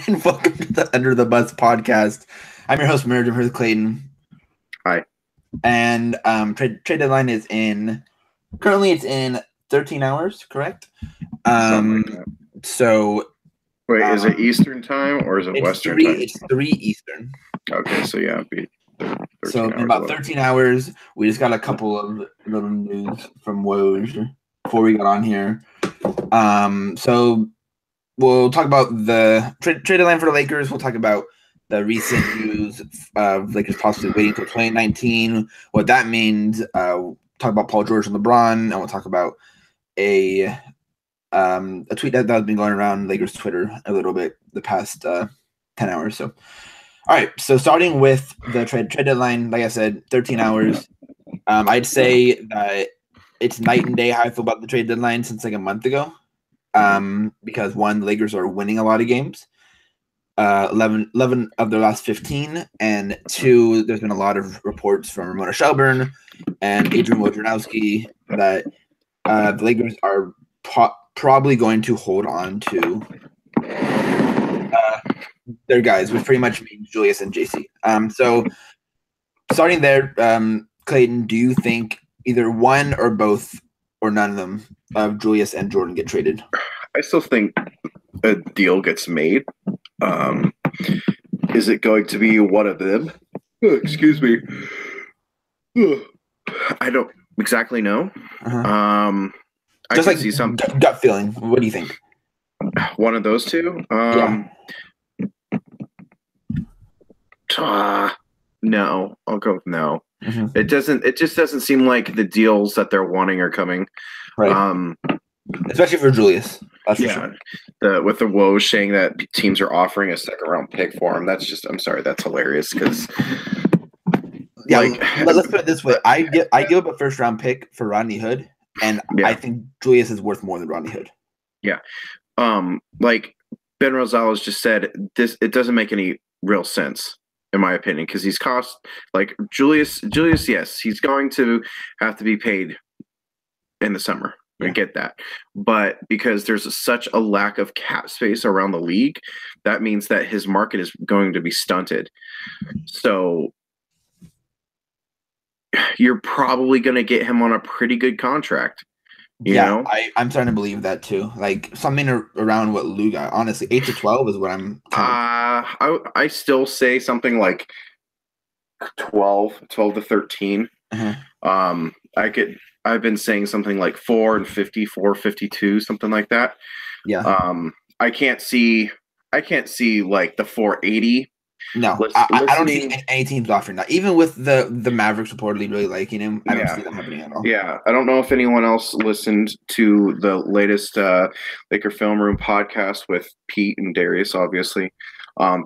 And welcome to the Under the Bus podcast. I'm your host, Meredith. Here's Clayton. Hi. And trade deadline is currently it's in 13 hours, correct? Something like that. So wait, is it Eastern time or is it Western time? It's 3 Eastern. Okay, so yeah, it'd be 13 so in about 13 hours, we just got a couple of little news from Woj before we got on here. So we'll talk about the trade deadline for the Lakers. We'll talk about the recent news of Lakers possibly waiting until 2019, what that means. We'll talk about Paul George and LeBron, and we'll talk about a tweet that has been going around Lakers Twitter a little bit the past 10 hours. So, all right. So starting with the trade deadline, like I said, 13 hours. I'd say that it's night and day how I feel about the trade deadline since like a month ago. Because one, the Lakers are winning a lot of games, 11 of their last 15, and two, there's been a lot of reports from Ramona Shelburne and Adrian Wojnarowski that the Lakers are probably going to hold on to their guys, which pretty much means Julius and JC. So starting there, Clayton, do you think either one or both or none of them of Julius and Jordan get traded? I still think a deal gets made. Is it going to be one of them? Excuse me. I don't exactly know. I just can like see some gut feeling. What do you think? One of those two? No, I'll go with no. It just doesn't seem like the deals that they're wanting are coming. Right. Especially for Julius. That's for sure. With the Woj saying that teams are offering a second round pick for him, I'm sorry, that's hilarious because let's put it this way. I give up a first round pick for Rodney Hood, and I think Julius is worth more than Rodney Hood. Yeah. Like Ben Rosales just said, it doesn't make any real sense, in my opinion, because he's cost like Julius, yes, he's going to have to be paid in the summer. I get that. But because there's such a lack of cap space around the league, that means that his market is going to be stunted. So you're probably going to get him on a pretty good contract. You know? I'm starting to believe that too. Like something around what Lou got. Honestly, 8 to 12 is what I'm. I still say something like 12 to 13. I've been saying something like 4 and 50, 452, something like that. Yeah. I can't see like the 480. No, I don't see any teams offering that. Even with the Mavericks reportedly really liking him, I don't see that happening at all. Yeah, I don't know if anyone else listened to the latest Laker Film Room podcast with Pete and Darius, obviously.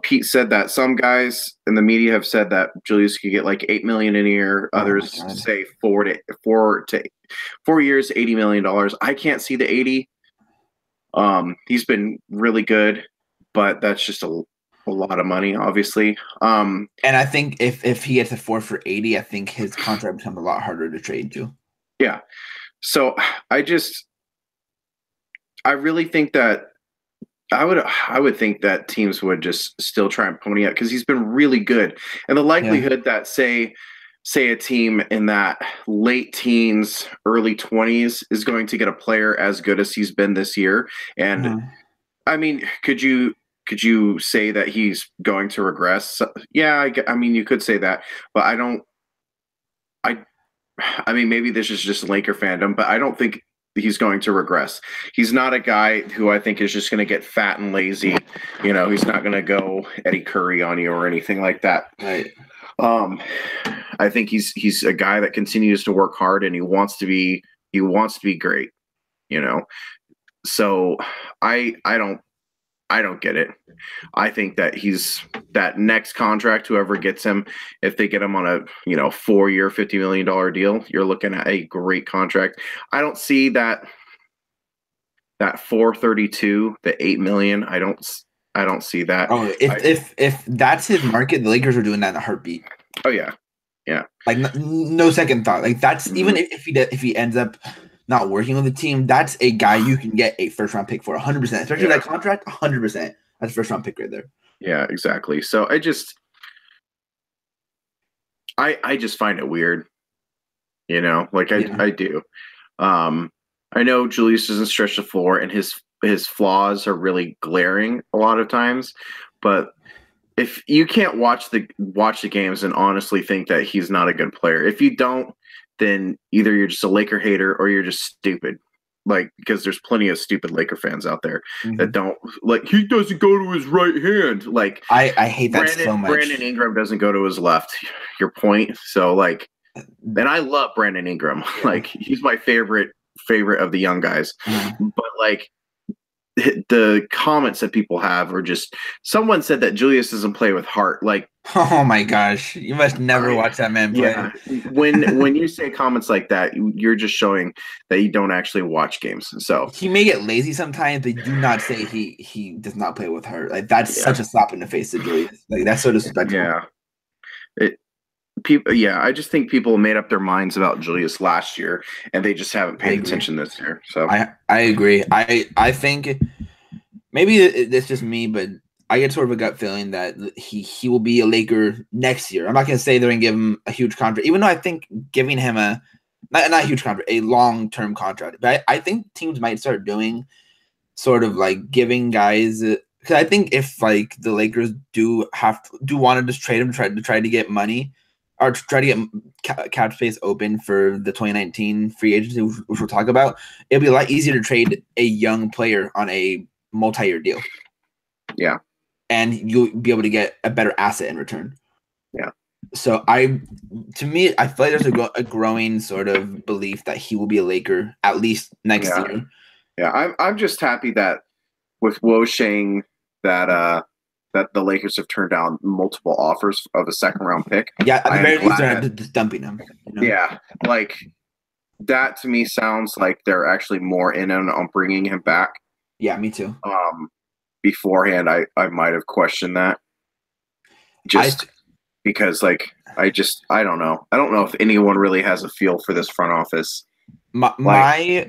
Pete said that some guys in the media have said that Julius could get like $8 million in a year. Others say 4 years, $80 million. I can't see the 80. He's been really good, but that's just a lot of money, obviously. And I think if he gets a 4 for 80, I think his contract becomes a lot harder to trade to. Yeah. So I really think that I would think that teams would just still try and pony up because he's been really good. And the likelihood that say a team in that late teens, early 20s is going to get a player as good as he's been this year. And I mean, could you say that he's going to regress? Yeah, I mean, you could say that, but I mean, maybe this is just Laker fandom, but I don't think he's going to regress. He's not a guy who I think is just going to get fat and lazy. You know, he's not going to go Eddie Curry on you or anything like that. Right. I think he's a guy that continues to work hard and he wants to be great, you know? So I don't get it. I think that he's that next contract, whoever gets him, if they get him on a 4-year, $50 million deal, you're looking at a great contract. I don't see that 432, the $8 million. I don't see that. Oh, if that's his market, the Lakers are doing that in a heartbeat. Oh yeah. Like no second thought. Like that's even if he ends up not working with the team, that's a guy you can get a first round pick for 100%, especially that contract 100%. That's a first round pick right there. Yeah, exactly. So I just find it weird, like I do. I know Julius doesn't stretch the floor, and his flaws are really glaring a lot of times, but if you can't watch the games and honestly think that he's not a good player, if you don't, then either you're just a Laker hater or you're just stupid. Like, because there's plenty of stupid Laker fans out there that don't like. He doesn't go to his right hand. Like, I hate that so much. Brandon Ingram doesn't go to his left. Your point. So like, and I love Brandon Ingram. Yeah. Like, he's my favorite of the young guys. But like, the comments that people have are just, someone said that Julius doesn't play with heart. Like, oh my gosh, you must never watch that man play. Yeah. when you say comments like that, you're just showing that you don't actually watch games. So he may get lazy sometimes, but do not say he does not play with heart. Like, that's such a slap in the face to Julius. Like, that's so disrespectful. I just think people made up their minds about Julius last year, and they just haven't paid attention this year. So I agree. I think maybe it's just me, but I get sort of a gut feeling that he will be a Laker next year. I'm not going to say they're going to give him a huge contract, even though I think giving him not a huge contract, a long-term contract. But I think teams might start doing sort of like giving guys, because I think if like the Lakers do want to just trade him to try to get money, or to try to get cap space open for the 2019 free agency, which we'll talk about, it'll be a lot easier to trade a young player on a multi-year deal. Yeah. And you'll be able to get a better asset in return. Yeah. So I feel like there's a growing sort of belief that he will be a Laker at least next year. Yeah. I'm just happy that with Woj saying that the Lakers have turned down multiple offers of a second-round pick. Yeah, at the very least, they're just dumping him. Yeah, like, that to me sounds like they're actually more in on bringing him back. Yeah, me too. Beforehand, I might have questioned that. Because, like, I don't know. I don't know if anyone really has a feel for this front office. My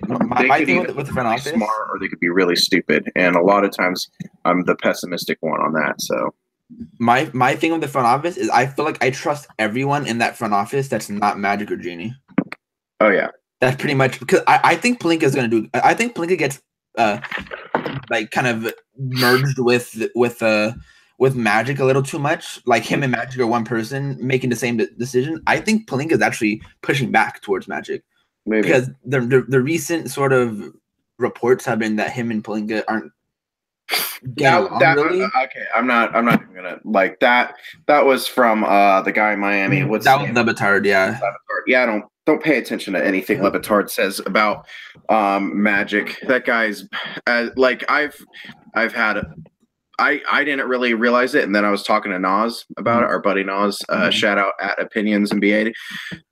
thing with the front office, smart, or they could be really stupid, and a lot of times I'm the pessimistic one on that. So my thing with the front office is I feel like I trust everyone in that front office that's not Magic or Genie. Oh yeah, that's pretty much, because I think Pelinka is going to do. I think Pelinka gets like kind of merged with Magic a little too much. Like, him and Magic are one person making the same decision. I think Pelinka is actually pushing back towards Magic. Maybe. Because the recent sort of reports have been that him and Pelinka aren't getting along really. Okay, I'm not even gonna like that. That was from the guy in Miami. That was Lebron, yeah. Yeah, don't pay attention to anything Lebron says about Magic. That guy's like, I've had. I didn't really realize it, and then I was talking to Nas about it, our buddy Nas. Shout out at Opinions NBA.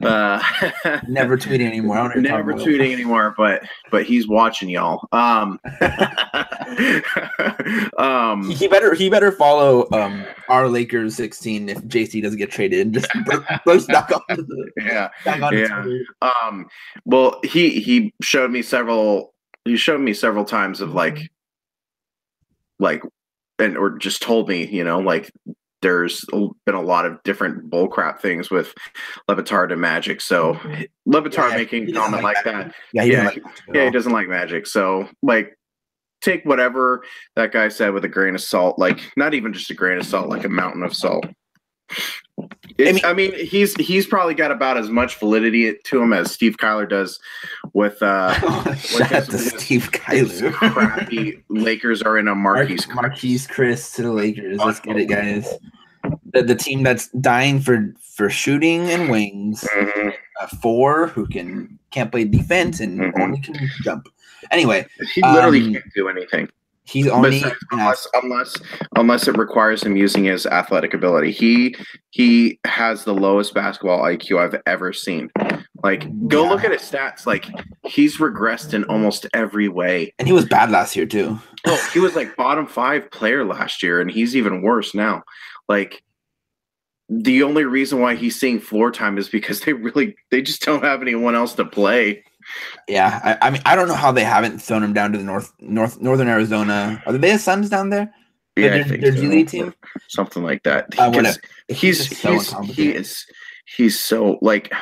Never tweeting anymore. Never tweeting anymore, but he's watching y'all. He better follow our Lakers 16 if JC doesn't get traded, and just burst back on. Yeah. Well, he showed me several times of like. Or just told me, like, there's been a lot of different bullcrap things with Lebron and Magic. So Lebron making a comment like that. He doesn't like Magic. So, like, take whatever that guy said with a grain of salt. Like, not even just a grain of salt, like a mountain of salt. He's probably got about as much validity to him as Steve Kyler does with Steve Kyler. Crappy Lakers are in a Marquise Chris to the Lakers. Let's get it, guys. The team that's dying for shooting and wings. Four who can't play defense and only can jump. Anyway, he literally can't do anything. He's only unless it requires him using his athletic ability. He has the lowest basketball IQ I've ever seen. Like, go look at his stats. Like, he's regressed in almost every way. And he was bad last year too. Oh, he was like bottom 5 player last year, and he's even worse now. Like, the only reason why he's seeing floor time is because they just don't have anyone else to play. Yeah, I mean, I don't know how they haven't thrown him down to the northern Arizona. Are they the Suns down there? Yeah, I think their so. G League team, Something like that. whatever. He's He's just so incompetent. he's so like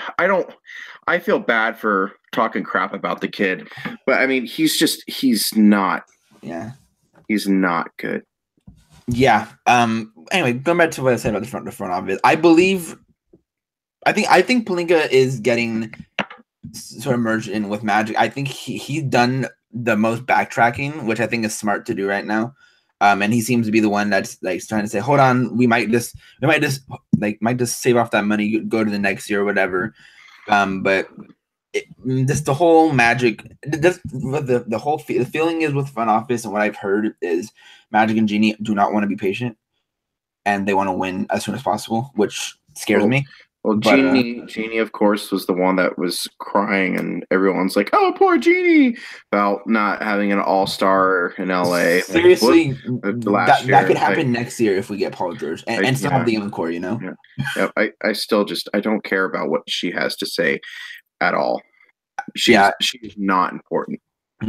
I feel bad for talking crap about the kid, but I mean he's not Yeah. he's not good. Yeah. Anyway, going back to what I said about the front office, I think Palinka is getting sort of merged in with Magic. I think he's done the most backtracking, which I think is smart to do right now. And he seems to be the one that's like trying to say, "Hold on, we might just save off that money, go to the next year or whatever." But just the whole Magic, the whole the feeling is with front office, and what I've heard is Magic and Genie do not want to be patient, and they want to win as soon as possible, which scares me. Well, But Genie, of course, was the one that was crying, and everyone's like, "Oh, poor Genie," about not having an All Star in LA. Seriously, last year, that could happen next year if we get Paul George and still have the young core. You know. Yeah. I still I don't care about what she has to say at all. She's not important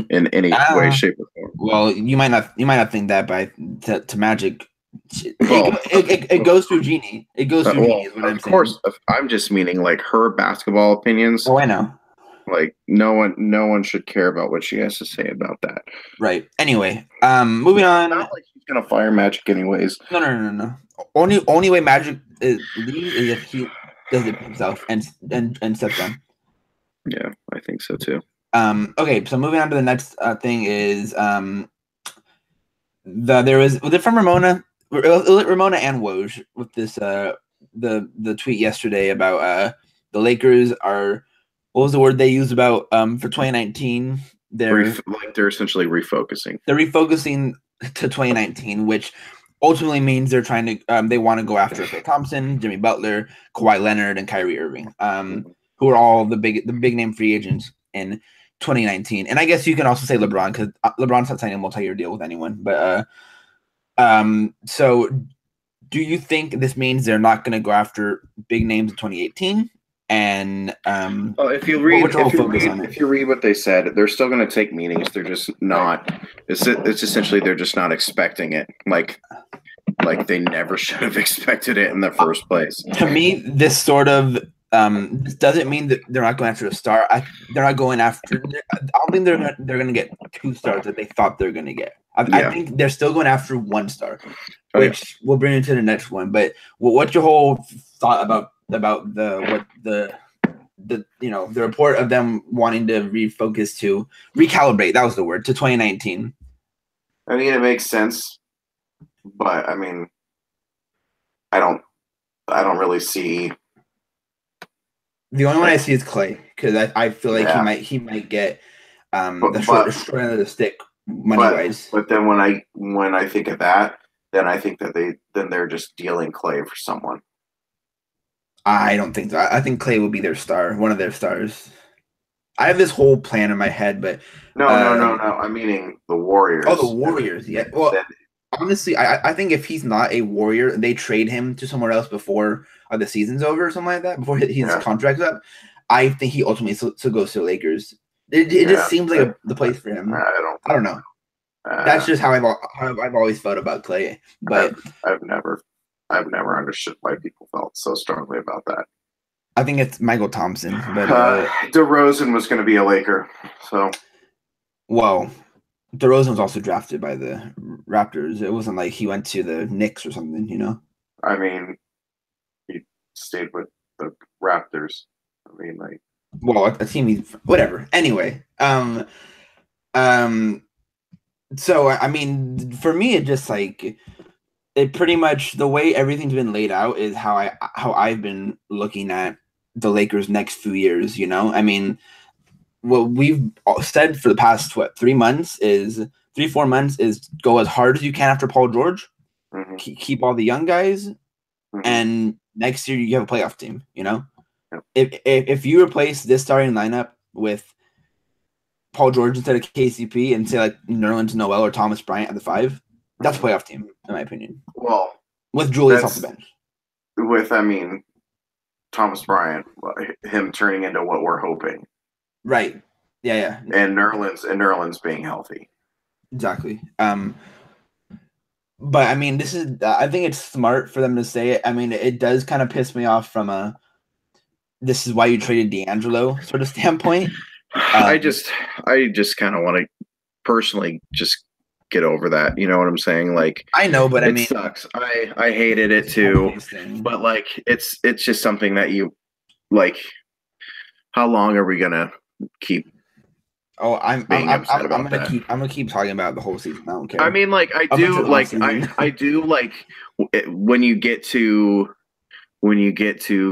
in any way, shape, or form. Well, you might not think that, but to Magic. It goes through Genie. It goes through Genie. Is what I'm saying. Of course, I'm just meaning like her basketball opinions. Oh, I know. Like no one should care about what she has to say about that. Right. Anyway, moving on. It's not like she's gonna fire Magic anyways. No. Only way Magic leaves is if he does it himself and steps down. Yeah, I think so too. Okay, so moving on to the next thing is there was it from Ramona. It was Ramona and Woj with this the tweet yesterday about the Lakers are, what was the word they used about for 2019? They're essentially refocusing. They're refocusing to 2019, which ultimately means they're trying to they want to go after Klay Thompson, Jimmy Butler, Kawhi Leonard, and Kyrie Irving, who are all the big name free agents in 2019. And I guess you can also say LeBron, because LeBron's not signing a multi-year deal with anyone. But so do you think this means they're not going to go after big names in 2018? And well, if you read what they said, they're still going to take meetings. They're just not. It's essentially they're just not expecting it. Like they never should have expected it in the first place. To me, this sort of this doesn't mean that they're not going after a star. They're not going after. I don't think they're going to get 2 stars that they thought they're going to get. I think they're still going after 1 star, which we'll bring into the next one. But what's your whole thought about the report of them wanting to refocus to recalibrate? That was the word, to 2019. I mean, it makes sense, but I mean, I don't really see. The only one I see is Clay, because I feel like he might get the short end of the stick money wise. But then when I think of that, then I think that they're just dealing Clay for someone. I don't think so. I think Clay will be their star, one of their stars. I have this whole plan in my head, but no. I'm meaning the Warriors. Oh, the Warriors. Yeah. Well, honestly, I think if he's not a Warrior, they trade him to somewhere else before the season's over or something like that, before his contract's up. I think he ultimately still goes to the Lakers. It just seems like the place for him. I don't know. That's just how I've always felt about Clay. But I've never understood why people felt so strongly about that. I think it's Michael Thompson, but DeRozan was going to be a Laker, so. Well, DeRozan was also drafted by the Raptors. It wasn't like he went to the Knicks or something, you know. I mean, he stayed with the Raptors. I mean, like. Well, a team, whatever. Anyway, so I mean, for me, it just like. It pretty much, the way everything's been laid out is how I've been looking at the Lakers' next few years. You know, I mean, what we've said for the past 3 months is 3-4 months is go as hard as you can after Paul George, keep all the young guys, and next year you have a playoff team. You know, if you replace this starting lineup with Paul George instead of KCP and say like Nerlens Noel or Thomas Bryant at the 5. That's a playoff team, in my opinion. Well, with Julius off the bench. I mean, Thomas Bryant, him turning into what we're hoping. Right. Yeah. And Nerlens being healthy. Exactly. But I mean, this is I think it's smart for them to say it. I mean, it does kind of piss me off from a this is why you traded D'Angelo sort of standpoint. I just kind of want to personally just get over that. You know what I'm saying? Like, I know, but I it mean, sucks. I hated it too, but like, it's just something that you like. How long are we gonna keep? I'm about gonna keep talking about the whole season. I don't care. I mean, like, I do like when you get to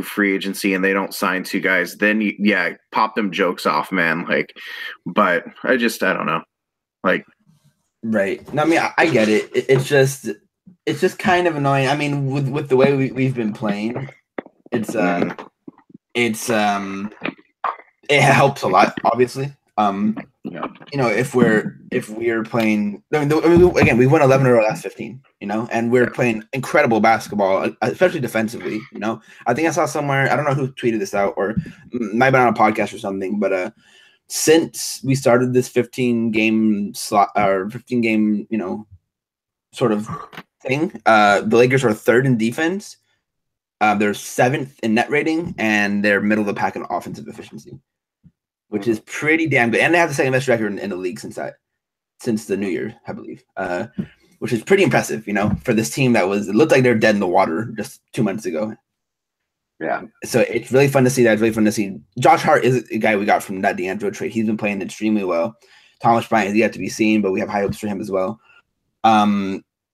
free agency and they don't sign two guys, then yeah, pop them jokes off, man. Like, but I don't know. Like, right. No, I mean, I get it. It's just kind of annoying. I mean, with the way we've been playing, it's it helps a lot, obviously. yeah. You know, if we're playing, I mean, again, we won 11 of our last 15, you know, and we're playing incredible basketball, especially defensively. You know, I think I saw somewhere, I don't know who tweeted this out, or might have been on a podcast or something, but since we started this 15 game slot or 15 game, you know, sort of thing, the Lakers are third in defense. They're seventh in net rating, and they're middle of the pack in offensive efficiency, which is pretty damn good. And they have the second best record in the league since the New Year, I believe, which is pretty impressive, you know, for this team it looked like they're dead in the water just 2 months ago. Yeah. So it's really fun to see that. It's really fun to see. Josh Hart is a guy we got from that D'Angelo trade. He's been playing extremely well. Thomas Bryant is yet to be seen, but we have high hopes for him as well.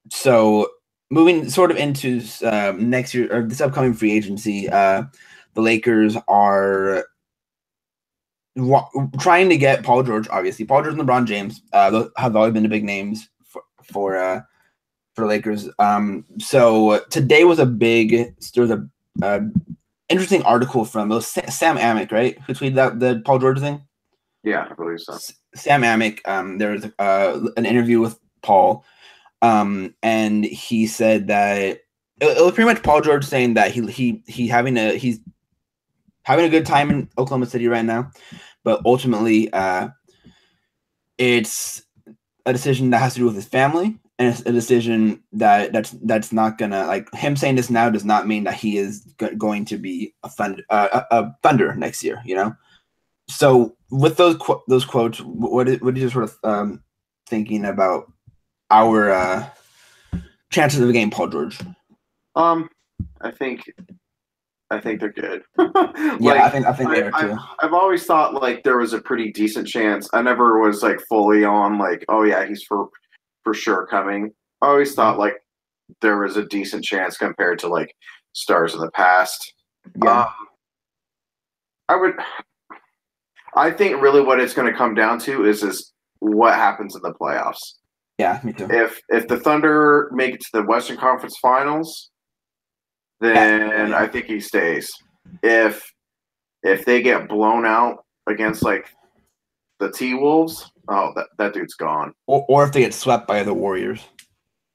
So moving sort of into next year or this upcoming free agency, the Lakers are trying to get Paul George. Obviously, Paul George and LeBron James have always been the big names for the Lakers. So today was a interesting article from Sam Amick, right? Who tweeted out the Paul George thing? Yeah, I believe so. Sam Amick. There was an interview with Paul. And he said that it was pretty much Paul George saying that he's having a good time in Oklahoma City right now, but ultimately, it's a decision that has to do with his family, and it's a decision that's not gonna, like, him saying this now does not mean that he is going to be a Thunder next year, you know. So with those quotes, what are you sort of thinking about our chances of getting Paul George? I think they're good. Yeah, I think they are too. I've always thought like there was a pretty decent chance. I never was like fully on like, oh yeah, he's for sure coming. I always thought like there was a decent chance compared to like stars in the past. Yeah. I think really what it's going to come down to is what happens in the playoffs. Yeah, me too. If the Thunder make it to the Western Conference Finals, then I think he stays. If they get blown out against like the T-Wolves, oh, that dude's gone. Or if they get swept by the Warriors.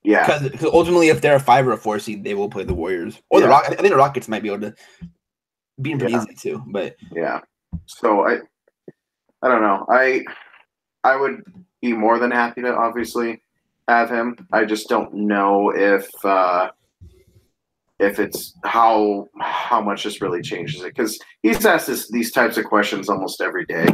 Yeah. Because ultimately, if they're a 5 or a 4 seed, they will play the Warriors. Or the Rockets. I think the Rockets might be able to beat them pretty easily too. But yeah. So I don't know. I would be more than happy to obviously have him. I just don't know if it's how much this really changes it, because he's asked these types of questions almost every day.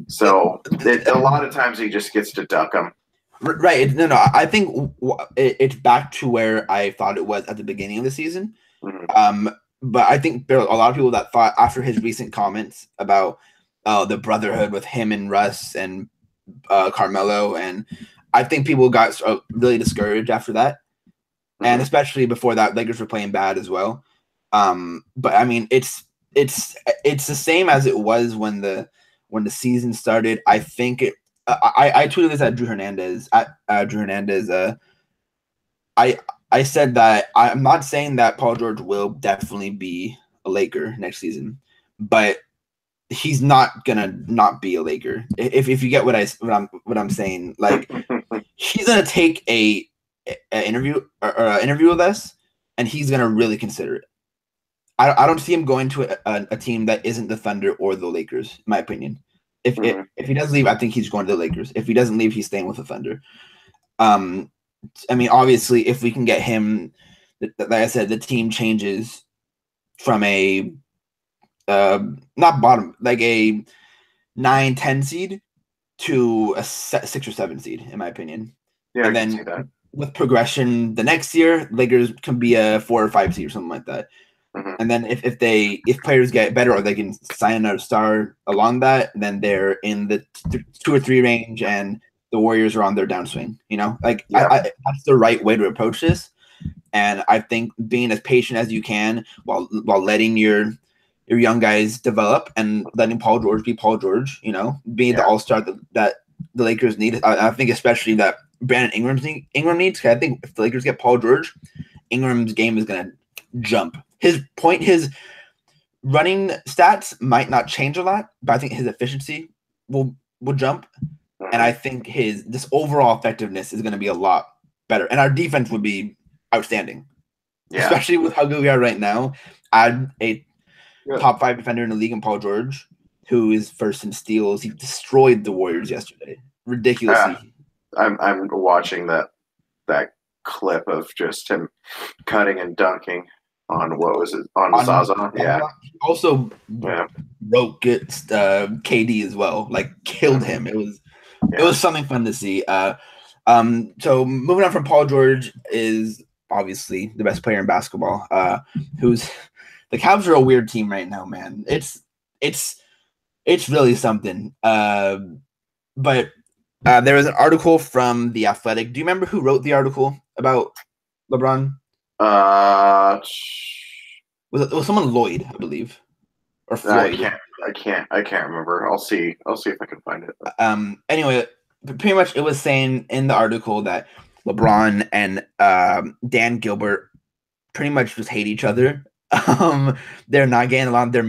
So a lot of times he just gets to duck them. Right. No. I think it's back to where I thought it was at the beginning of the season. Mm-hmm. But I think there are a lot of people that thought after his recent comments about the brotherhood with him and Russ and Carmelo, and I think people got really discouraged after that. Mm-hmm. And especially before that, Lakers were playing bad as well. But I mean, it's the same as it was when the season started. I think I tweeted this at Drew Hernandez. I said that I'm not saying that Paul George will definitely be a Laker next season, but he's not gonna not be a Laker. If you get what I'm saying, like he's gonna take an interview with us, and he's gonna really consider it. I don't see him going to a team that isn't the Thunder or the Lakers, in my opinion. If he does leave, I think he's going to the Lakers. If he doesn't leave, he's staying with the Thunder. I mean, obviously, if we can get him, like I said, the team changes from a not bottom, like a 9-10 seed to a 6 or 7 seed, in my opinion. Yeah, And I can see then that. with progression, the next year, Lakers can be a 4 or 5 seed or something like that. Mhm. And then if players get better or they can sign another star along that, then they're in the 2 or 3 range, and the Warriors are on their downswing. Yeah. That's the right way to approach this. And I think being as patient as you can while letting your young guys develop and letting Paul George be Paul George, being the all-star that the Lakers need. I think especially that Brandon Ingram needs. I think if the Lakers get Paul George, Ingram's game is going to jump. His running stats might not change a lot, but I think his efficiency will jump. And I think this overall effectiveness is going to be a lot better. And our defense would be outstanding, especially with how good we are right now. Add a top 5 defender in the league in Paul George, who is first in steals. He destroyed the Warriors yesterday, ridiculously. I'm watching that clip of just him cutting and dunking on what was it on Zaza? Yeah. He also broke KD as well, like killed him. It was something fun to see. So moving on from Paul George is obviously the best player in basketball. Who's the Cavs are a weird team right now, man. It's really something. But there was an article from The Athletic. Do you remember who wrote the article about LeBron? Was it someone Lloyd, I believe, or Floyd? I can't remember. I'll see if I can find it. Anyway, pretty much it was saying in the article that LeBron and Dan Gilbert pretty much just hate each other. They're not getting along. They're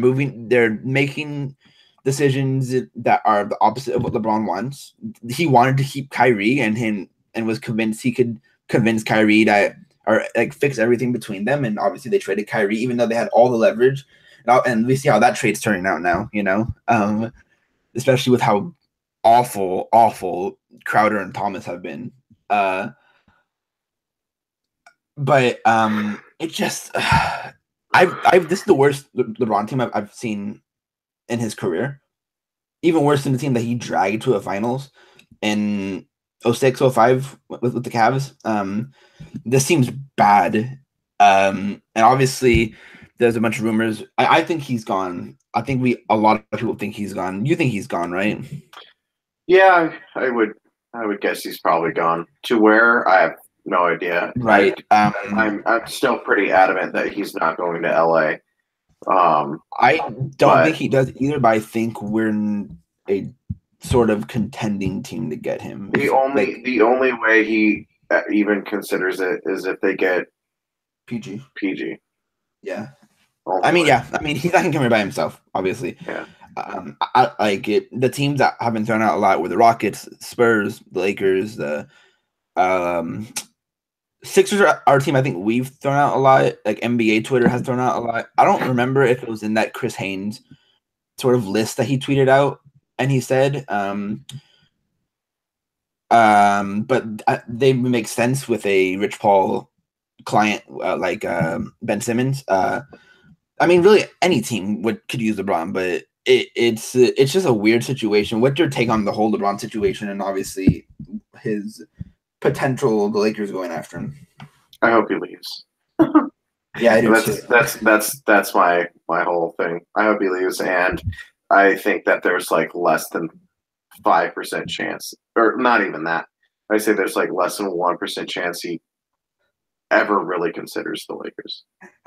making decisions that are the opposite of what LeBron wants. He wanted to keep Kyrie and was convinced he could convince Kyrie that or like fix everything between them. And obviously they traded Kyrie, even though they had all the leverage. And we see how that trade's turning out now, especially with how awful Crowder and Thomas have been. But it just this is the worst LeBron team I've seen in his career. Even worse than the team that he dragged to a finals in 06-05 with the Cavs. This seems bad. And obviously there's a bunch of rumors. I think he's gone. I think a lot of people think he's gone. You think he's gone, right? Yeah, I would guess he's probably gone. To where? I have no idea. Right. I'm still pretty adamant that he's not going to LA. I don't think he does either, but I think we're in a sort of contending team to get him. The only way he even considers it is if they get PG. Yeah. I mean, he's not gonna come here by himself, obviously. Yeah. I like it. The teams that have been thrown out a lot were the Rockets, Spurs, the Lakers, the Sixers are our team. I think we've thrown out a lot. Like NBA Twitter has thrown out a lot. I don't remember if it was in that Chris Haynes sort of list that he tweeted out, and he said, but they make sense with a Rich Paul client like Ben Simmons. I mean, really, any team could use LeBron, but it's just a weird situation. What's your take on the whole LeBron situation, and obviously his potential the Lakers going after him? I hope he leaves. Yeah, I do that's my whole thing. I hope he leaves, and I think that there's like less than 5% chance, or not even that. I say there's like less than 1% chance he ever really considers the Lakers.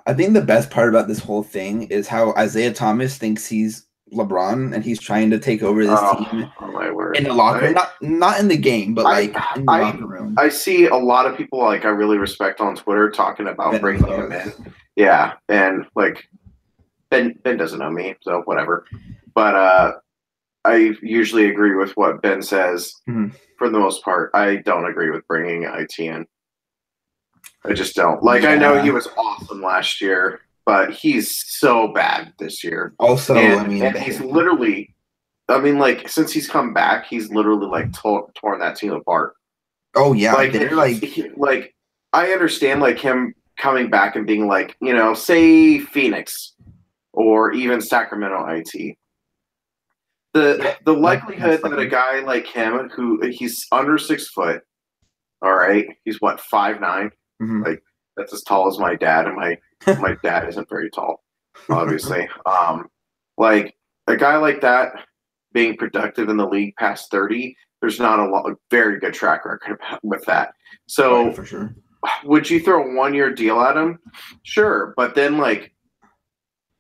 I think the best part about this whole thing is how Isaiah Thomas thinks he's LeBron and he's trying to take over this team in the locker room. Not in the game, but in the locker room. I see a lot of people like I really respect on Twitter talking about bringing him in. Yeah, and like Ben doesn't know me, so whatever. But I usually agree with what Ben says for the most part. I don't agree with bringing IT in. I just don't. I know he was awesome last year, but he's so bad this year. Also, and he's literally, since he's come back, he's literally torn that team apart. Oh yeah, Like, they're like like I understand like him coming back and being like, you know, say Phoenix or even Sacramento IT. The likelihood that a guy like him, who he's under 6 foot, all right, he's what 5'9", like that's as tall as my dad, and my dad isn't very tall, obviously. Like a guy like that being productive in the league past 30, there's not a very good track record with that. So for sure. would you throw a 1-year deal at him? Sure, but then like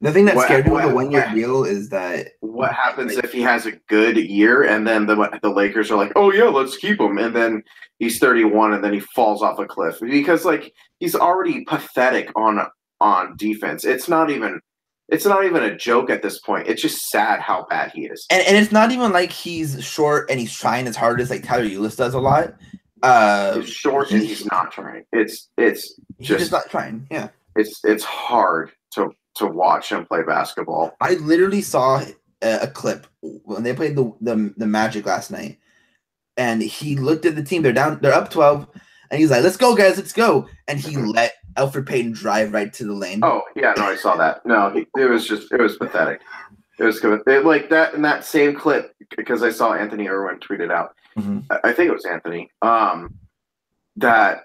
the thing that scared me with the 1-year deal is that what happens if he has a good year and then the Lakers are like, oh yeah, let's keep him, and then he's 31 and then he falls off a cliff because like he's already pathetic on defense. It's not even a joke at this point. It's just sad how bad he is. And it's not even like he's short and he's trying his hardest like Tyler Ulis does a lot. He's short and he's not trying. It's just not trying. Yeah. It's hard to watch him play basketball. I literally saw a clip when they played the Magic last night, and he looked at the team. They're up 12, and he's like, "Let's go, guys, let's go!" And he let Elfrid Payton drive right to the lane. Oh yeah, no, I saw that. No, it was pathetic. It was good. Like that in that same clip because I saw Anthony Irwin tweet it out. I think it was Anthony. That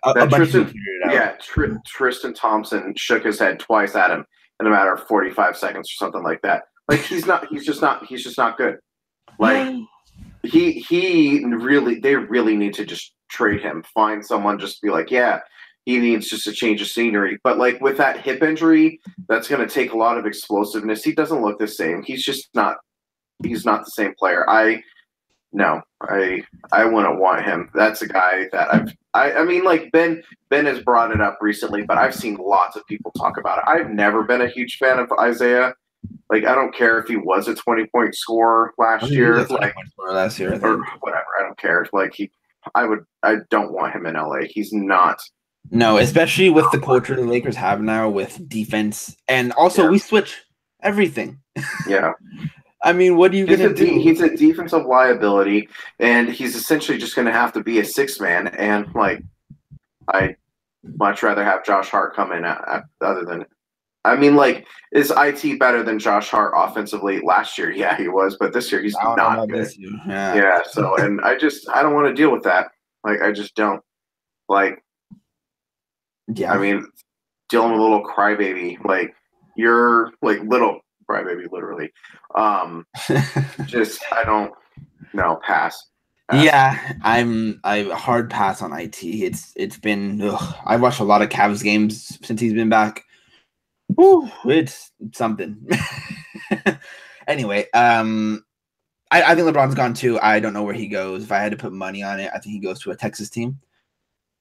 Tristan Thompson shook his head twice at him in a matter of 45 seconds or something like that. Like he's just not good. Like they really need to just trade him. Find someone, just be like, yeah, he needs just a change of scenery. But like with that hip injury, that's going to take a lot of explosiveness. He doesn't look the same. He's not the same player. I wouldn't want him. That's a guy that I mean, like Ben has brought it up recently, but I've seen lots of people talk about it. I've never been a huge fan of Isaiah. Like, I don't care if he was a 20-point scorer last year, or whatever. I don't care. Like I don't want him in LA. He's not. No, especially with the culture the Lakers have now with defense, and also we switch everything. Yeah. I mean, what are you going to do? He's a defensive liability, and he's essentially just going to have to be a six-man. And, like, I'd much rather have Josh Hart come in other than – I mean, like, is IT better than Josh Hart offensively last year? Yeah, he was, but this year he's not good. Yeah, so, and I don't want to deal with that. Like, I just don't. Like, I mean, dealing with a little crybaby. Like, you're, like, little – crybaby, literally. Just I don't know. Pass. Yeah, I hard pass on IT. It's been I've watched a lot of Cavs games since he's been back. Whew, it's something. Anyway, I think LeBron's gone too. I don't know where he goes. If I had to put money on it, I think he goes to a Texas team.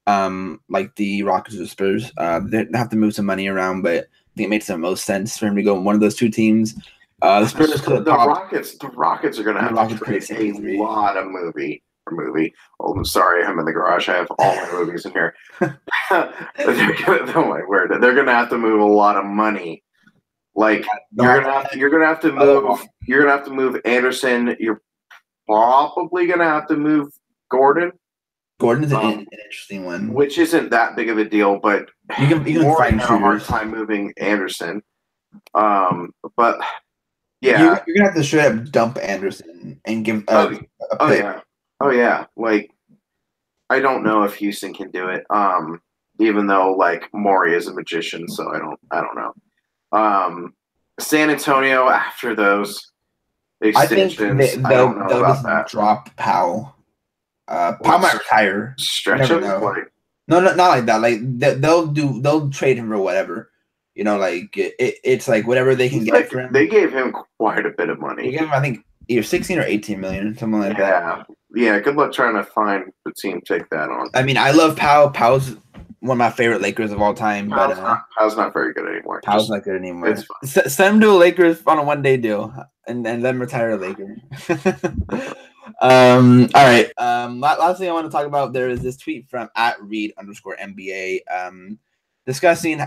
Like the Rockets or Spurs. They have to move some money around, but I think it makes the most sense for him to go in one of those two teams. The Spurs the Rockets are going to have to trade a lot of movie. Oh, I'm sorry, I'm in the garage. I have all my movies in here. They're going to have to move a lot of money. Like you're going to have to move Anderson. You're probably going to have to move Gordon. Gordon's an interesting one, which isn't that big of a deal, but you can find a hard time moving Anderson. But yeah, you're gonna have to straight up dump Anderson and give. Oh yeah. Like I don't know if Houston can do it. Even though like Morey is a magician, so I don't know. San Antonio after those extensions, I don't know about that. Drop Powell. Powell might retire. Stretch him? No, not like that. Like they'll trade him for whatever. You know, like it's like whatever they can get for him. They gave him quite a bit of money. They gave him, I think, either 16 or 18 million, something like that. Yeah. Good luck trying to find the team take that on. I mean, I love Powell. Powell's one of my favorite Lakers of all time. Powell's not very good anymore. Powell's not good anymore. Send him to a Lakers on a one-day deal and let him retire a Laker. All right. Last thing I want to talk about, there is this tweet from @Reed_NBA discussing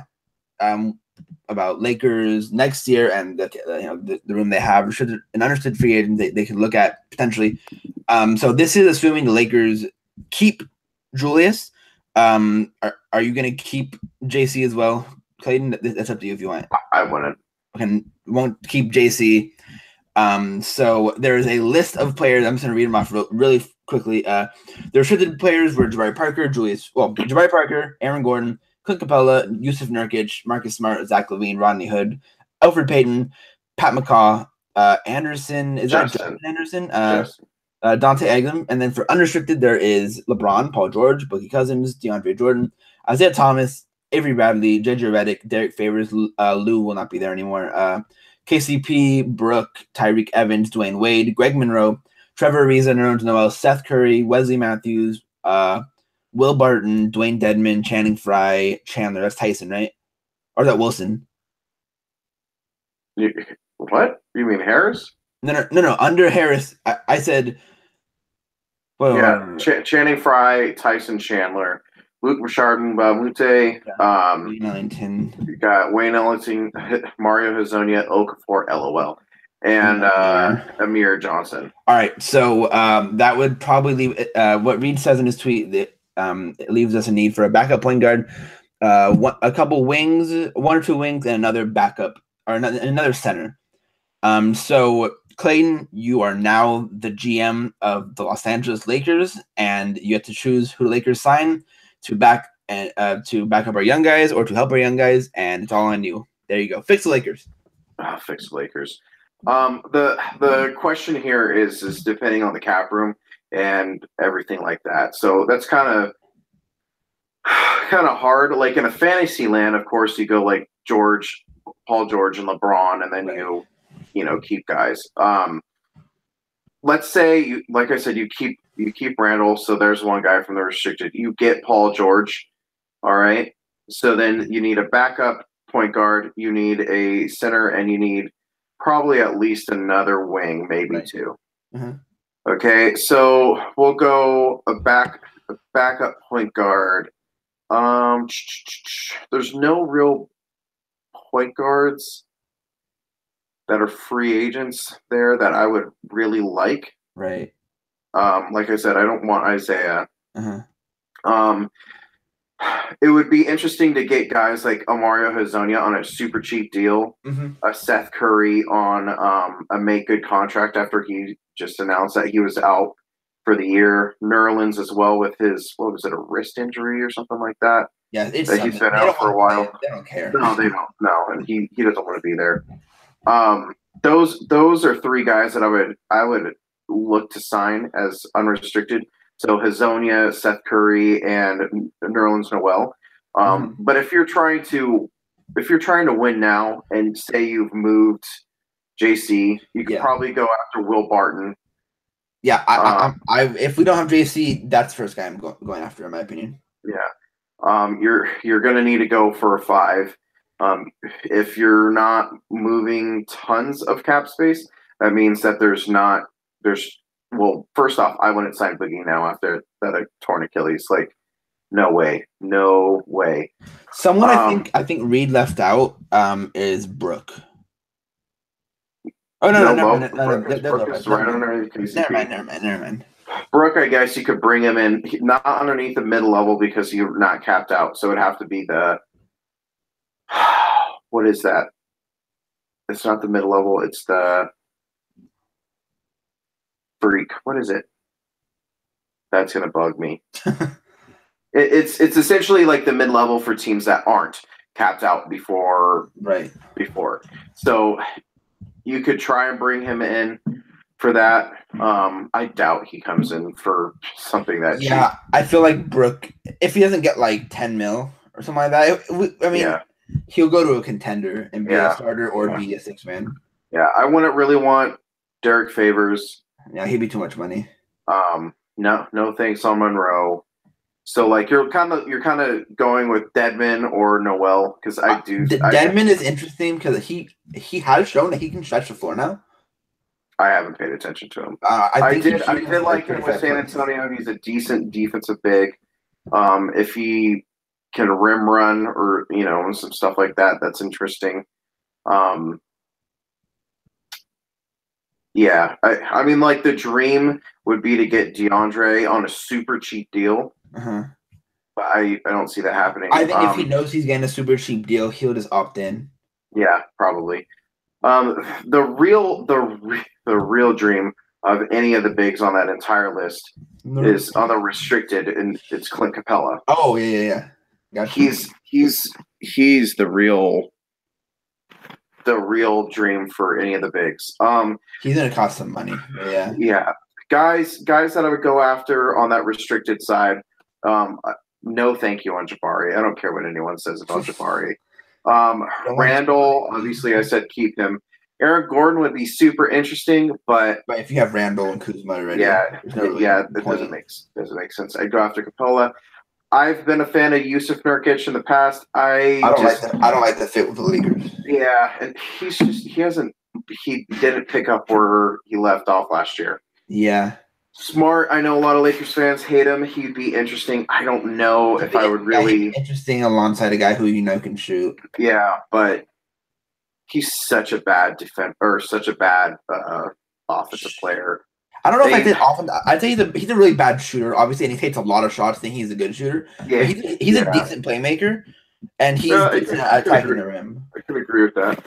about Lakers next year and the room they have, should an unrestricted free agent they can look at potentially. So this is assuming the Lakers keep Julius, are you gonna keep JC as well? Clayton, that's up to you if you want. I wouldn't. Won't keep JC. So there's a list of players. I'm just gonna read them off really quickly. The restricted players were Jabari Parker, Jabari Parker, Aaron Gordon, Clint Capella, Yusuf Nurkic, Marcus Smart, Zach LaVine, Rodney Hood, Alfred Payton, Pat McCaw, Anderson. Is that Justin Anderson? Justin. Dante Eglam. And then for unrestricted, there is LeBron, Paul George, Boogie Cousins, DeAndre Jordan, Isaiah Thomas, Avery Bradley, JJ Redick, Derek Favors. Lou will not be there anymore. KCP, Brooke, Tyreek Evans, Dwayne Wade, Greg Monroe, Trevor Ariza, Nerlens Noel, Seth Curry, Wesley Matthews, Will Barton, Dwayne Dedman, Channing Frye, Chandler. That's Tyson, right? Or is that Wilson? What? You mean Harris? No. Under Harris, I said. Well, Channing Frye, Tyson Chandler, Luke Richard, Mute, you got Wayne Ellington, Mario Hazonia, Okafor, LOL, and Amir Johnson. All right, so that would probably leave what Reed says in his tweet that it leaves us a need for a backup point guard, a couple wings, one or two wings, and another backup or another center. So Clayton, you are now the GM of the Los Angeles Lakers, and you have to choose who the Lakers sign to back up our young guys or to help our young guys, and it's all on you. There you go. Fix the Lakers. Fix the Lakers. The question here is depending on the cap room and everything like that. So that's kind of hard. Like in a fantasy land, of course, you go like Paul George, and LeBron, and then right. you know, keep guys. Let's say like I said, you keep Randall. So there's one guy from the restricted. You get Paul George. All right. So then you need a backup point guard. You need a center, and you need probably at least another wing, maybe right. two. Mm-hmm. Okay. So we'll go a backup point guard. There's no real point guards that are free agents there that I would really like. Right. Like I said, I don't want Isaiah. Uh-huh. It would be interesting to get guys like Mario Hazonia on a super cheap deal, Seth Curry on a make good contract after he just announced that he was out for the year. Nerlens as well with his, what was it, a wrist injury or something like that? Yeah, it's that he's been out for a while. They don't care. No, they don't. No, and he doesn't want to be there. Those are three guys that I would look to sign as unrestricted. So Hazonia, Seth Curry, and Nerlens Noel. But if you're trying to win now, and say you've moved JC, you could probably go after Will Barton. Yeah, if we don't have JC, that's the first guy I'm going after, in my opinion. Yeah, you're going to need to go for a 5. If you're not moving tons of cap space, that means that well, first off, I wouldn't sign Boogie now after that torn Achilles. Like, no way. Someone I think Reed left out is Brooke. Oh no, Brooke is right underneath KCP. Never mind. Brooke, I guess you could bring him in, not underneath the mid level because you're not capped out. So it'd have to be the what is that? It's not the mid level. It's the freak. What is it? That's gonna bug me. It's essentially like the mid level for teams that aren't capped out before. Right. Before, so you could try and bring him in for that. I doubt he comes in for something that cheap. I feel like Brooke, if he doesn't get like 10 mil or something like that, he'll go to a contender and be a starter or be a 6-man. Yeah, I wouldn't really want Derek Favors. Yeah, he'd be too much money. No thanks on Monroe. So like you're kind of going with Dedman or Noel because Dedman is interesting because he has shown that he can stretch the floor now. I haven't paid attention to him. I did like him with San Antonio. He's a decent defensive big. If he can rim run or and some stuff like that, that's interesting. Yeah, I mean, like the dream would be to get DeAndre on a super cheap deal. Uh-huh. But I don't see that happening. I think if he knows he's getting a super cheap deal, he'll just opt in. Yeah, probably. The real dream of any of the bigs on that entire list is on the restricted, and it's Clint Capella. Oh yeah. Gotcha. He's the real dream for any of the bigs. He's gonna cost some money. Yeah. Yeah. Guys that I would go after on that restricted side. No, thank you on Jabari. I don't care what anyone says about Jabari. Randall, obviously, I said keep him. Aaron Gordon would be super interesting, but if you have Randall and Kuzma already, it doesn't make sense. I'd go after Capella. I've been a fan of Yusuf Nurkic in the past. I don't like the fit with the Lakers. Yeah, and he didn't pick up where he left off last year. Yeah. Smart. I know a lot of Lakers fans hate him. He'd be interesting. I don't know if I would really interesting alongside a guy who can shoot. Yeah, but he's such a bad such a bad offensive player. I don't know if I did often. I'd say he's a really bad shooter, obviously, and he takes a lot of shots. I think he's a good shooter. Yeah, he's a decent playmaker, and he's decent at attacking the rim. I can agree with that.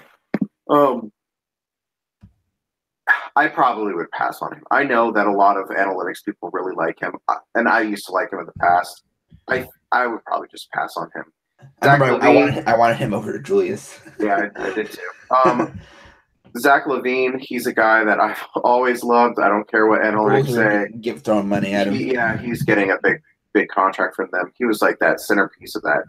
I probably would pass on him. I know that a lot of analytics people really like him, and I used to like him in the past. I would probably just pass on him. I wanted him over to Julius. Yeah, I did too. Zach LaVine, he's a guy that I've always loved. I don't care what analytics say. Throwing money at him. He's getting a big contract from them. He was like that centerpiece of that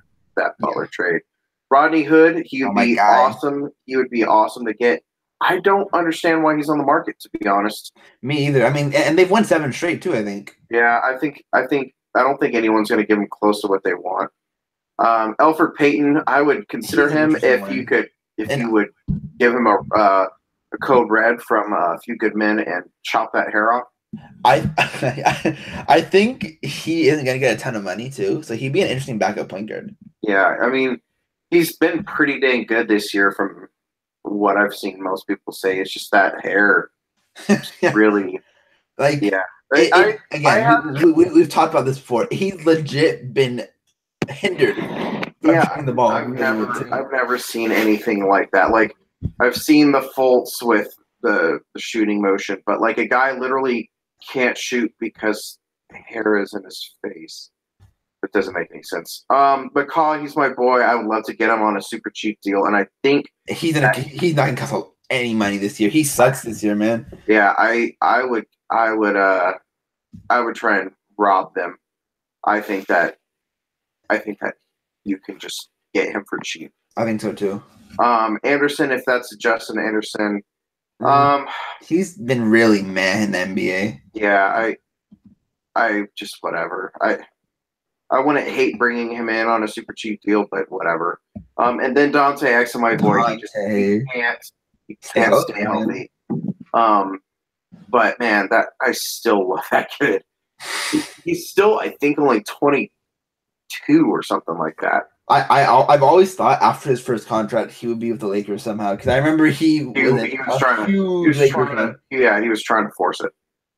Butler trade. Rodney Hood, he would be awesome. He would be awesome to get. I don't understand why he's on the market, to be honest. Me either. I mean, and they've won 7 straight too, I think. Yeah, I don't think anyone's going to give him close to what they want. Elfrid Payton, I would consider him if you would give him a code red from A Few Good Men and chop that hair off. I think he isn't going to get a ton of money too, so he'd be an interesting backup point guard. Yeah, I mean, he's been pretty dang good this year from what I've seen. Most people say it's just that hair, really. We've talked about this before. He's legit been hindered from shooting the ball. I've never seen anything like that. Like, I've seen the faults with the shooting motion, but like a guy literally can't shoot because the hair is in his face. It doesn't make any sense. McCaw, he's my boy. I would love to get him on a super cheap deal, and I think he's not gonna cost any money this year. He sucks this year, man. Yeah, I would try and rob them. I think that you can just get him for cheap. I think so too. Anderson, if that's Justin Anderson, he's been really meh in the NBA. Yeah, I just whatever. I wouldn't hate bringing him in on a super cheap deal, but whatever. And then Dante Exum, my boy, he can't stay healthy. But man, I still love that kid. He's still, I think, only 22 or something like that. I've always thought after his first contract he would be with the Lakers somehow, because I remember he was trying to force it.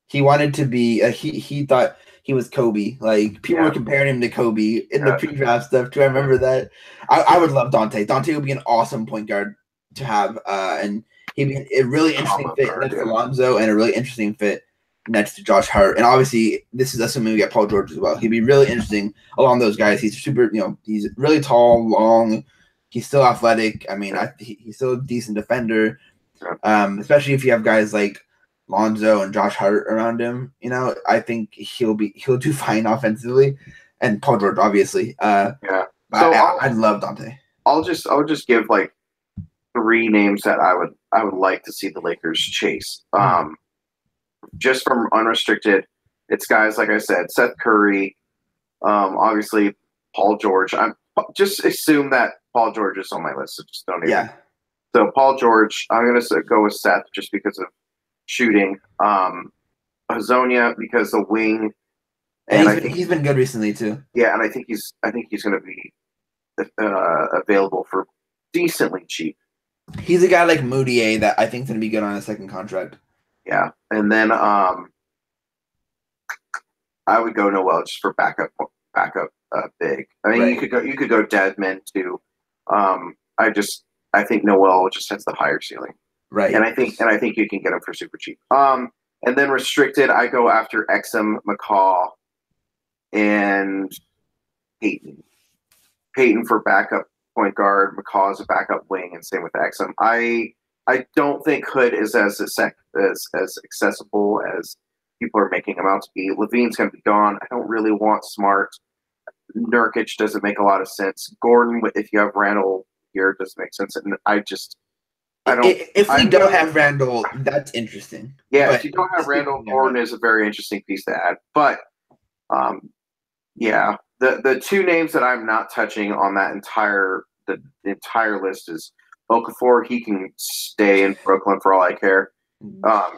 He wanted to be. He thought he was Kobe. Like, people were comparing him to Kobe in the pre-draft stuff too. I remember that. I would love Dante. Dante would be an awesome point guard to have, and he'd be a really interesting fit next to Alonzo, and a really interesting fit next to Josh Hart. And obviously, this is assuming we get Paul George as well. He'd be really interesting along those guys. He's super, he's really tall, long. He's still athletic. I mean, he's still a decent defender, especially if you have guys like Lonzo and Josh Hart around him. I think he'll do fine offensively, and Paul George obviously. So I love Dante. I would just give like 3 names that I would like to see the Lakers chase. Just from unrestricted, it's guys like I said, Seth Curry, obviously Paul George. I'm just assume that Paul George is on my list. So just don't even. Yeah. So Paul George, I'm gonna go with Seth just because of shooting. Hazonia because the wing, and I think he's been good recently too. Yeah, and I think he's gonna be available for decently cheap. He's a guy like Moutier that I think is gonna be good on a second contract. Yeah, and then I would go Noel just for backup backup big. I mean, Right. you could go Deadman too. I think Noel just has the higher ceiling, and Right. I think you can get him for super cheap. And then restricted, I go after Exum, McCaw, and Peyton. Peyton for backup point guard, McCaw is a backup wing, and same with Exum. I don't think Hood is as accessible as people are making him out to be. Levine's going to be gone. I don't really want Smart. Nurkic doesn't make a lot of sense. Gordon, if you have Randall here, doesn't make sense. And I don't. If we don't have Randall, that's interesting. Yeah, but if you don't have Randall, Gordon is a very interesting piece to add. But yeah, the two names that I'm not touching on that the entire list is Okafor. He can stay in Brooklyn for all I care.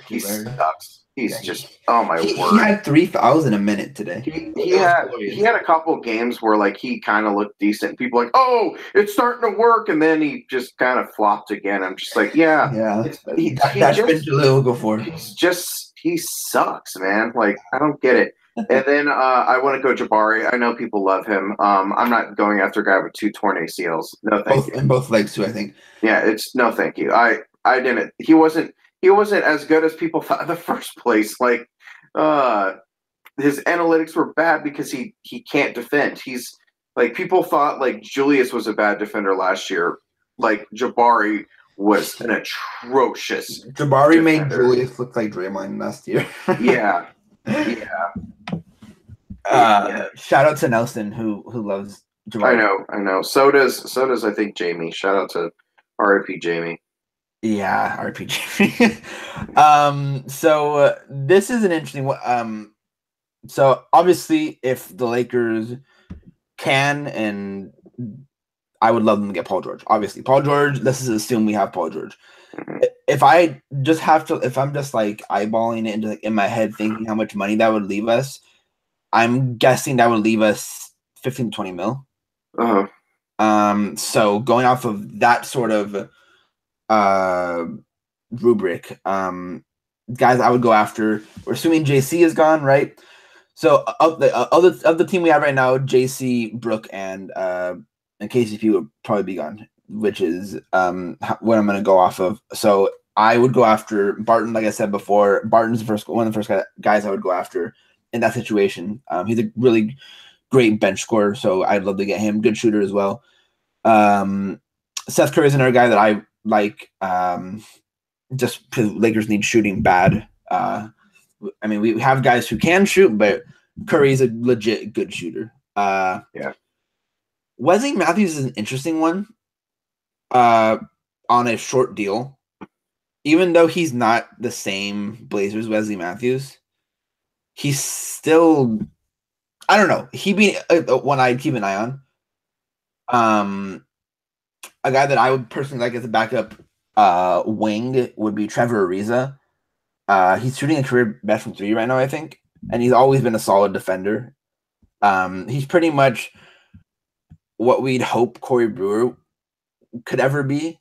He sucks. He's just oh my word. He had 3,000 a minute today. He had a couple of games where like he kind of looked decent. People like, oh, it's starting to work, and then he just kind of flopped again. I'm just like, yeah. That's been Okafor. He sucks, man. Like I don't get it. And then I want to go Jabari. I know people love him. I'm not going after a guy with 2 torn ACLs. No, thank you. And both legs too, I think. Yeah, it's no, thank you. I didn't. He wasn't as good as people thought in the first place. Like, his analytics were bad because he can't defend. He's like people thought like Julius was a bad defender last year. Like Jabari was an atrocious. Jabari made Julius look like Draymond last year. Yeah. Shout out to Nelson who loves Jabari. I know. So does I think Jamie. Shout out to RIP Jamie. Yeah, RIP Jamie. So this is an interesting one. So obviously, if the Lakers can, and I would love them to get Paul George. Obviously, Paul George. This is assume we have Paul George. Mm-hmm. If I'm just like eyeballing it into in my head, thinking how much money that would leave us, I'm guessing that would leave us 15 to 20 mil. Uh-huh. So going off of that sort of rubric, guys, I would go after. We're assuming JC is gone, right? So of the team we have right now, JC, Brook, and KCP would probably be gone, which is what I'm going to go off of. So I would go after Barton, like I said before. Barton's one of the first guys I would go after in that situation. He's a really great bench scorer, so I'd love to get him. Good shooter as well. Seth Curry is another guy that I like. Just because Lakers need shooting bad. I mean, we have guys who can shoot, but Curry's a legit good shooter. Yeah. Wesley Matthews is an interesting one. On a short deal, even though he's not the same Blazers Wesley Matthews, he's still, I don't know. He'd be one I'd keep an eye on. A guy that I would personally like as a backup wing would be Trevor Ariza. He's shooting a career best from 3 right now, I think, and he's always been a solid defender. He's pretty much what we'd hope Corey Brewer could ever be,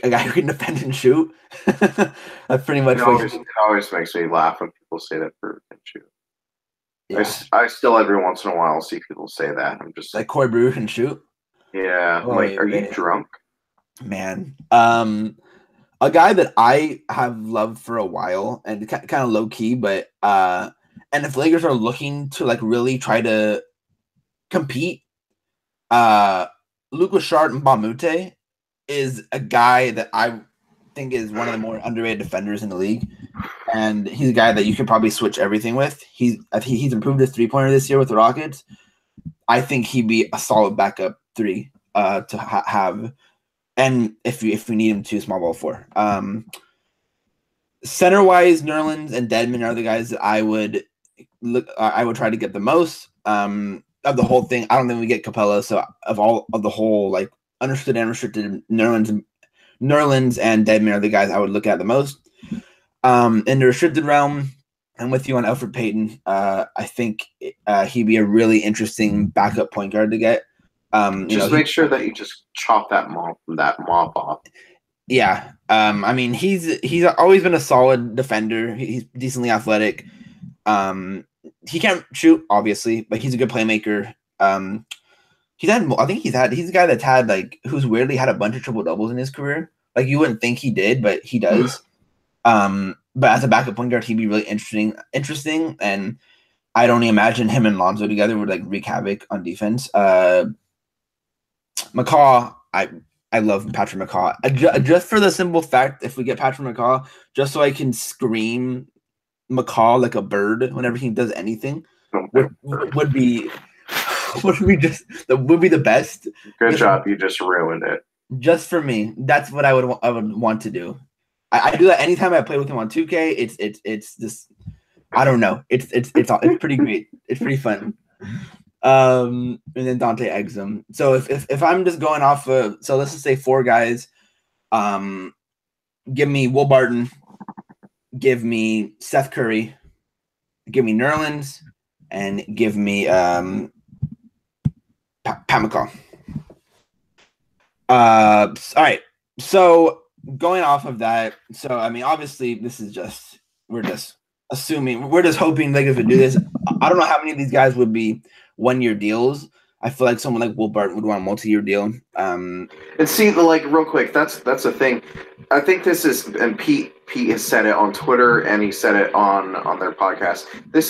a guy who can defend and shoot. That's pretty much. It always makes me laugh when people say that Brewer can shoot. Yeah. I still every once in a while see people say that. I'm just like Corey Brewer can shoot. Yeah, are you drunk? Man, a guy that I have loved for a while and kind of low key, but and if Lakers are looking to like really try to compete, Luka Shard and Bamute is a guy that I think is one of the more underrated defenders in the league, and he's a guy that you could probably switch everything with. I think he's improved his 3-pointer this year with the Rockets. I think he'd be a solid backup 3 to have, and if we need him to, small ball 4. Center wise, Nerlens and Dedmon are the guys that I would try to get the most of the whole thing. I don't think we get Capella, so of the whole like unrestricted and restricted, Nerlens and Dedmon are the guys I would look at the most. In the restricted realm, I'm with you on Elfrid Payton. I think he'd be a really interesting backup point guard to get. Make sure that you just chop that mop off. Yeah. I mean, he's always been a solid defender. He's decently athletic. He can't shoot, obviously, but he's a good playmaker. He's had. I think he's a guy that's had like who's weirdly had a bunch of triple doubles in his career. Like you wouldn't think he did, but he does. But as a backup point guard, he'd be really interesting, and I'd only imagine him and Lonzo together would like wreak havoc on defense. McCaw, I love Patrick McCaw. Just for the simple fact, if we get Patrick McCaw, just so I can scream McCaw like a bird whenever he does anything, would be the best. Good job, you just ruined it. Just for me, that's what I would want to do. I do that anytime I play with him on 2K. It's just I don't know. It's pretty great. It's pretty fun. And then Dante Exum. So if I'm just going off of, so let's just say 4 guys, give me Will Barton, give me Seth Curry, give me Nerlens, and give me Pat McCaw. All right. So going off of that, so I mean, obviously, this is just we're just hoping Lakers would do this. I don't know how many of these guys would be 1-year deals. I feel like someone like Will Barton would want a multi-year deal. And see, like real quick, that's the thing. I think this is, and Pete has said it on Twitter and he said it on their podcast. This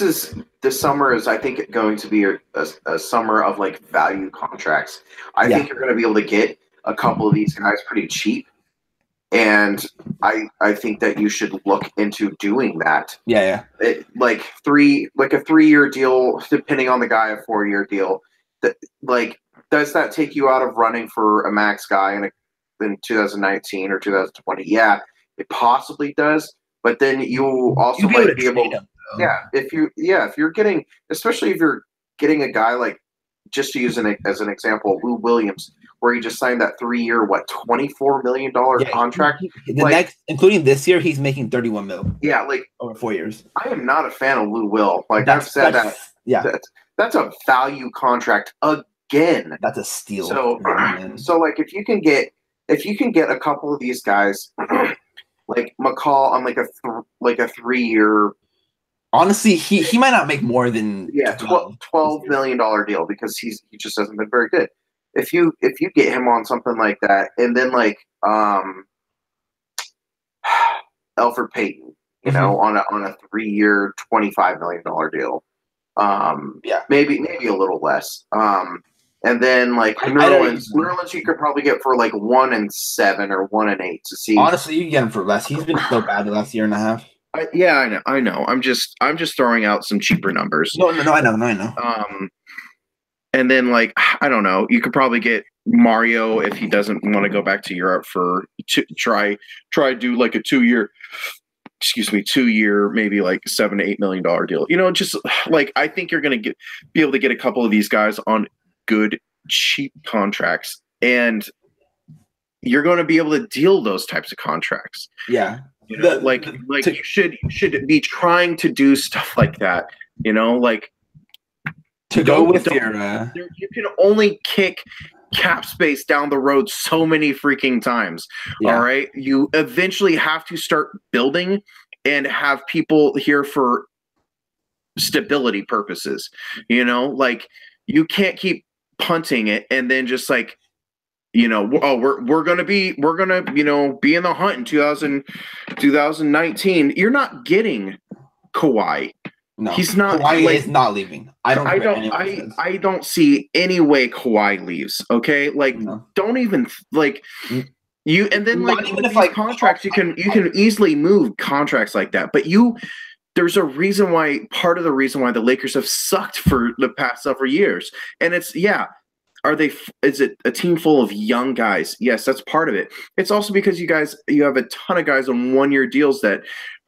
summer is, I think, going to be a summer of like value contracts. I think you're going to be able to get a couple of these guys pretty cheap. And I think that you should look into doing that. Yeah. Like a 3-year deal, depending on the guy, a 4-year deal. Like, does that take you out of running for a max guy in 2019 or 2020? Yeah, it possibly does. But then you also might be able to. If you're getting, especially if you're getting a guy like, just to use as an example, Lou Williams, where he just signed that 3-year, $24 million contract. Including this year, he's making $31 million. Yeah, like over 4 years. I am not a fan of Lou Will. Like I've said that. Yeah, that's a value contract again. That's a steal. So like if you can get a couple of these guys, like McCall on like a 3-year. Honestly, he might not make more than $12 million deal because he just hasn't been very good. If you get him on something like that, and then like Elfrid Payton, you know, on a 3-year, $25 million deal, maybe a little less. And then like Nerlens, you could probably get for like 1 and 7 or 1 and 8 to see. Honestly, you can get him for less. He's been so bad the last year and a half. I know. I'm just throwing out some cheaper numbers. No, I know. And then like I don't know, you could probably get Mario if he doesn't want to go back to Europe for try do like a 2-year, maybe like $7 to $8 million deal. You know, just like I think you're gonna be able to get a couple of these guys on good cheap contracts, and you're going to be able to deal those types of contracts. Yeah. You know, you should be trying to do stuff like that. You know, like to go with your. You can only kick cap space down the road so many freaking times. Yeah. All right, you eventually have to start building and have people here for stability purposes. You know, like you can't keep punting it and then just like. You know, we're gonna be you know be in the hunt in 2019. You're not getting Kawhi. No, he's not. Kawhi is not leaving. I don't see any way Kawhi leaves. Okay, like don't even like you. And then like even if like contracts, you can easily move contracts like that. But there's a reason why. Part of the reason why the Lakers have sucked for the past several years, and it's is it a team full of young guys? Yes, that's part of it. It's also because you have a ton of guys on 1-year deals that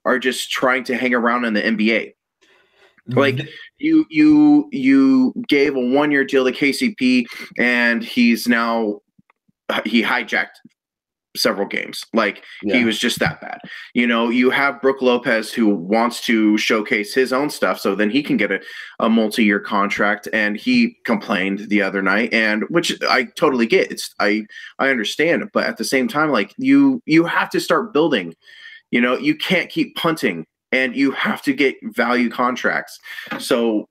are just trying to hang around in the NBA. Like you gave a 1-year deal to KCP and he hijacked several games. Like he was just that bad. You know, you have Brook Lopez who wants to showcase his own stuff so then he can get a multi-year contract, and he complained the other night, and which I totally get. I understand, but at the same time, like you have to start building. You know, you can't keep punting, and you have to get value contracts. So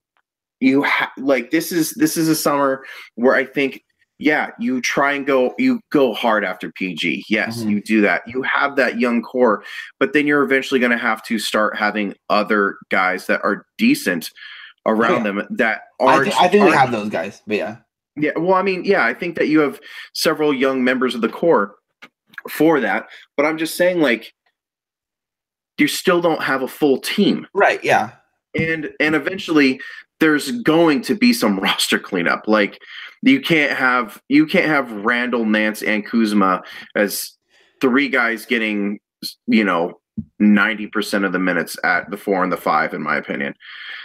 like this is a summer where I think you try and you go hard after PG. Yes, Mhm. you do that. You have that young core, but then you're eventually going to have to start having other guys that are decent around them that I think we have those guys, but yeah. Yeah, well, I mean, I think that you have several young members of the core for that, but I'm just saying, like, you still don't have a full team. Right, yeah. And eventually there's going to be some roster cleanup. Like, you can't have Randall, Nance, and Kuzma as three guys getting, 90% of the minutes at the 4 and the 5, in my opinion.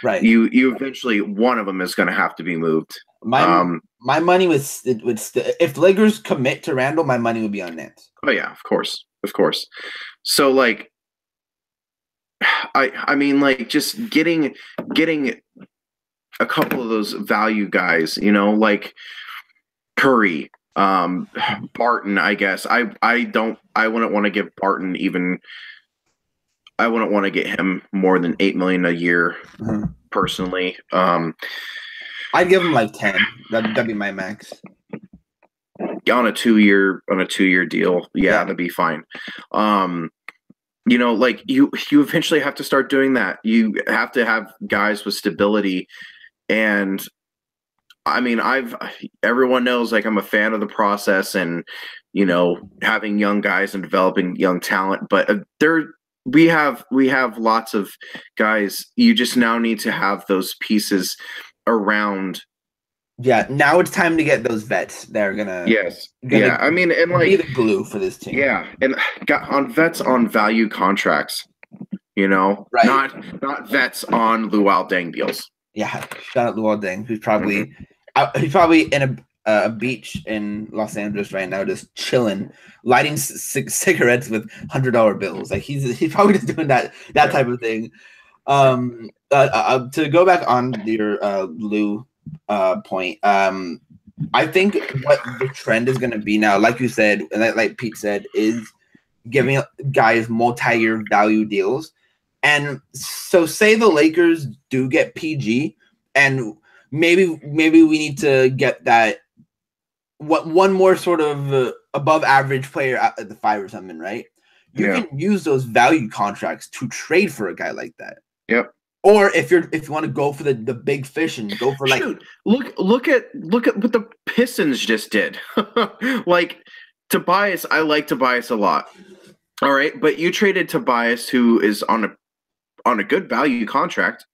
Right. You eventually, one of them is going to have to be moved. My money would if the Lakers commit to Randall, my money would be on Nance. Oh yeah, of course. So like, I mean, like, just getting a couple of those value guys, like Curry, Barton. I guess I wouldn't want to give Barton even. I wouldn't want to get him more than $8 million a year, personally. I'd give him like 10. That'd be my max. On a 2-year deal, that'd be fine. Like you eventually have to start doing that. You have to have guys with stability, and I mean, everyone knows, like, I'm a fan of the process and having young guys and developing young talent, but we have lots of guys. You just now need to have those pieces around. Yeah, now it's time to get those vets. They're gonna I mean, and like, be the glue for this team. Yeah, and got on vets on value contracts. Right. Not vets on Luol Deng deals. Yeah, shout out Luol Deng, who's probably in a beach in Los Angeles right now, just chilling, lighting cigarettes with $100 bills. Like he's probably just doing that type of thing. To go back on your Lou point, I think what the trend is going to be now, like you said, and like Pete said, is giving guys multi-year value deals. And so say the Lakers do get PG, and maybe we need to get that one more sort of above average player at the 5 or something, right? You can use those value contracts to trade for a guy like that. Yep. Or if you want to go for the big fish and go for like look at what the Pistons just did. Like, Tobias, I like Tobias a lot. All right, but you traded Tobias, who is on a good value contract,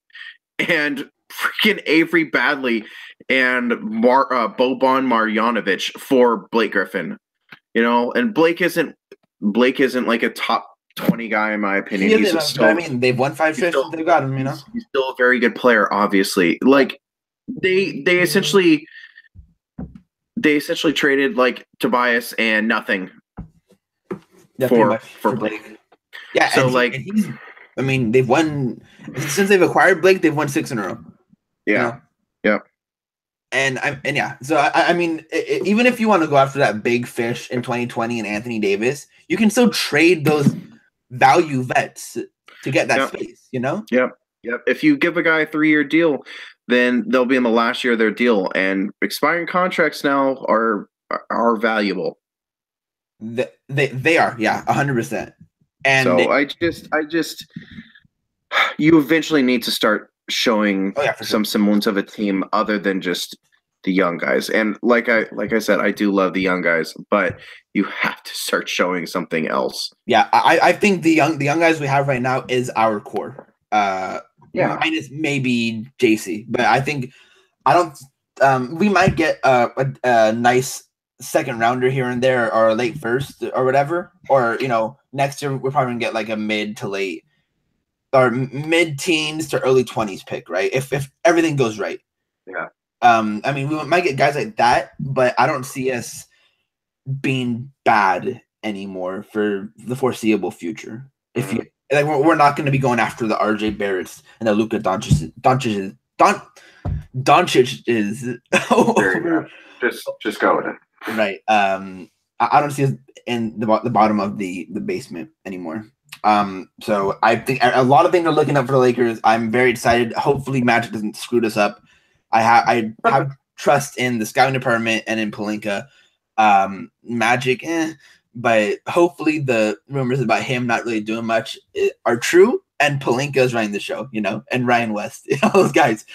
and freaking Avery Badley and Boban Marjanovic for Blake Griffin. And Blake isn't like a top 20 guy, in my opinion. They've won 5 trips since they got him. He's still a very good player, obviously. Like, they essentially traded like Tobias and nothing for Blake. Yeah, so they've won since they've acquired Blake. They've won 6 in a row. Yeah. Yeah. And so I mean, even if you want to go after that big fish in 2020 and Anthony Davis, you can still trade those value vets to get that space, Yep. If you give a guy a 3-year deal, then they'll be in the last year of their deal, and expiring contracts now are valuable. They are, 100%. And so I just you eventually need to start showing some semblance of a team other than just the young guys. And like I said, I do love the young guys, but you have to start showing something else. Yeah, I think the young guys we have right now is our core. Minus maybe JC, but we might get a nice second rounder here and there, or a late first or whatever, or next year we're probably gonna get like a mid to late or mid-teens to early 20s pick, right? If everything goes right. Yeah. I mean, we might get guys like that, but I don't see us being bad anymore for the foreseeable future. If you like, we're not going to be going after the RJ Barretts and the Luka Doncic is over. Just go with it. Right. I don't see us in the bottom of the basement anymore. So I think a lot of things are looking up for the Lakers. I'm very excited. Hopefully Magic doesn't screw this up. I have trust in the scouting department and in Pelinka. Magic, but hopefully the rumors about him not really doing much are true, and Pelinka is running the show, and Ryan West, all those guys.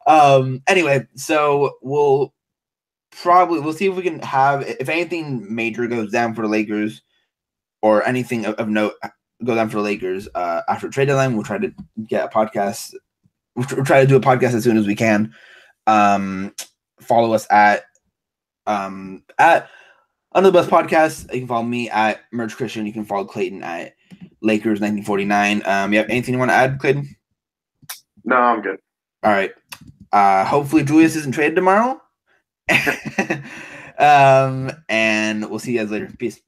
Anyway, so we'll see if we can have, if anything major goes down for the Lakers or anything of note go down for the Lakers after trade deadline. We'll try to get a podcast. We'll try to do a podcast as soon as we can. Follow us at Under the Bus Podcast. You can follow me at Merge Christian. You can follow Clayton at Lakers 1949. You have anything you want to add, Clayton? No, I'm good. All right. Hopefully Julius isn't traded tomorrow. And we'll see you guys later. Peace.